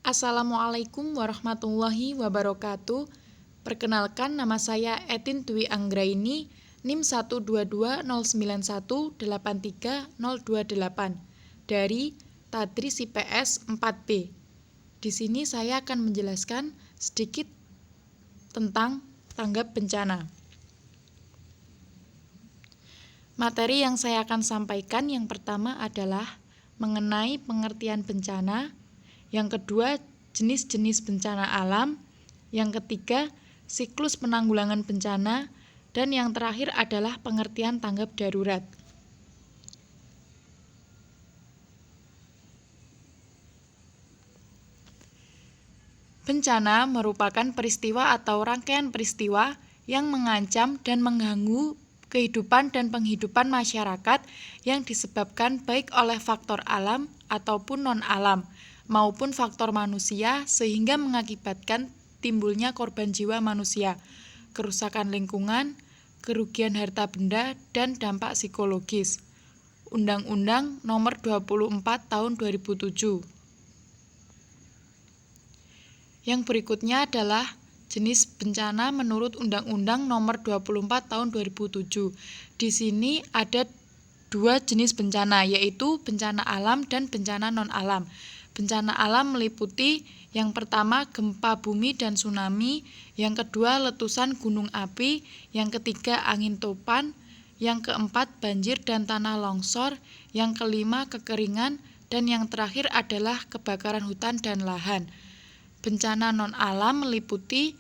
Assalamualaikum warahmatullahi wabarakatuh. Perkenalkan, nama saya Etin Dwi Anggraini, NIM 12209183028 dari Tadris IPS 4B. Di sini saya akan menjelaskan sedikit tentang tanggap bencana. Materi yang saya akan sampaikan yang pertama adalah mengenai pengertian bencana, yang kedua jenis-jenis bencana alam, yang ketiga siklus penanggulangan bencana, dan yang terakhir adalah pengertian tanggap darurat. Bencana merupakan peristiwa atau rangkaian peristiwa yang mengancam dan mengganggu kehidupan dan penghidupan masyarakat yang disebabkan baik oleh faktor alam ataupun non-alam, maupun faktor manusia sehingga mengakibatkan timbulnya korban jiwa manusia, kerusakan lingkungan, kerugian harta benda, dan dampak psikologis. Undang-Undang Nomor 24 Tahun 2007. Yang berikutnya adalah jenis bencana menurut Undang-Undang Nomor 24 Tahun 2007. Di sini ada dua jenis bencana, yaitu bencana alam dan bencana non-alam. Bencana alam meliputi yang pertama gempa bumi dan tsunami, yang kedua letusan gunung api, yang ketiga angin topan, yang keempat banjir dan tanah longsor, yang kelima kekeringan, dan yang terakhir adalah kebakaran hutan dan lahan. Bencana non-alam meliputi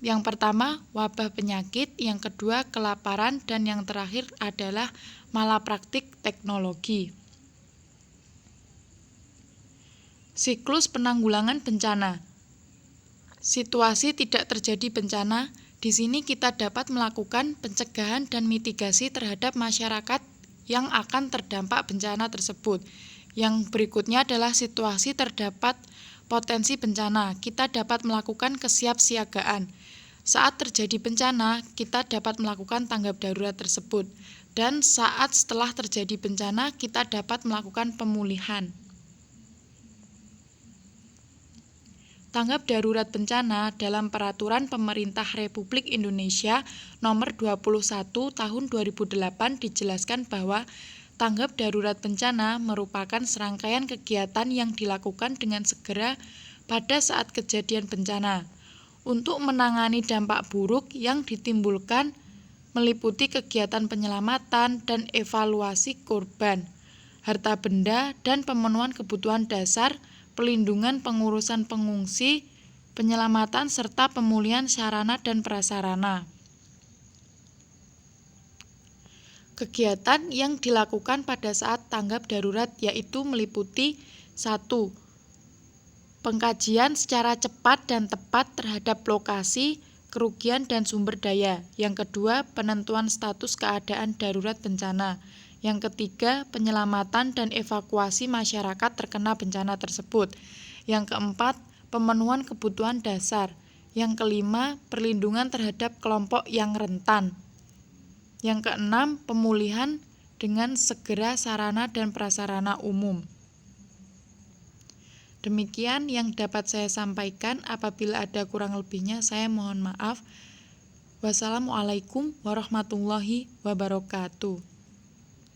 yang pertama wabah penyakit, yang kedua kelaparan, dan yang terakhir adalah malapraktik teknologi. Siklus penanggulangan bencana. Situasi tidak terjadi bencana, di sini kita dapat melakukan pencegahan dan mitigasi terhadap masyarakat yang akan terdampak bencana tersebut. Yang berikutnya adalah situasi terdapat potensi bencana. Kita dapat melakukan kesiapsiagaan. Saat terjadi bencana, kita dapat melakukan tanggap darurat tersebut. Dan saat setelah terjadi bencana, kita dapat melakukan pemulihan. Tanggap darurat bencana dalam Peraturan Pemerintah Republik Indonesia Nomor 21 Tahun 2008 dijelaskan bahwa tanggap darurat bencana merupakan serangkaian kegiatan yang dilakukan dengan segera pada saat kejadian bencana untuk menangani dampak buruk yang ditimbulkan, meliputi kegiatan penyelamatan dan evaluasi korban, harta benda dan pemenuhan kebutuhan dasar, pelindungan pengurusan pengungsi, penyelamatan serta pemulihan sarana dan prasarana. Kegiatan yang dilakukan pada saat tanggap darurat yaitu meliputi 1. Pengkajian secara cepat dan tepat terhadap lokasi, kerugian, dan sumber daya. Yang kedua, penentuan status keadaan darurat bencana. Yang ketiga, penyelamatan dan evakuasi masyarakat terkena bencana tersebut. Yang keempat, pemenuhan kebutuhan dasar. Yang kelima, perlindungan terhadap kelompok yang rentan. Yang keenam, pemulihan dengan segera sarana dan prasarana umum. Demikian yang dapat saya sampaikan. Apabila ada kurang lebihnya, saya mohon maaf. Wassalamualaikum warahmatullahi wabarakatuh.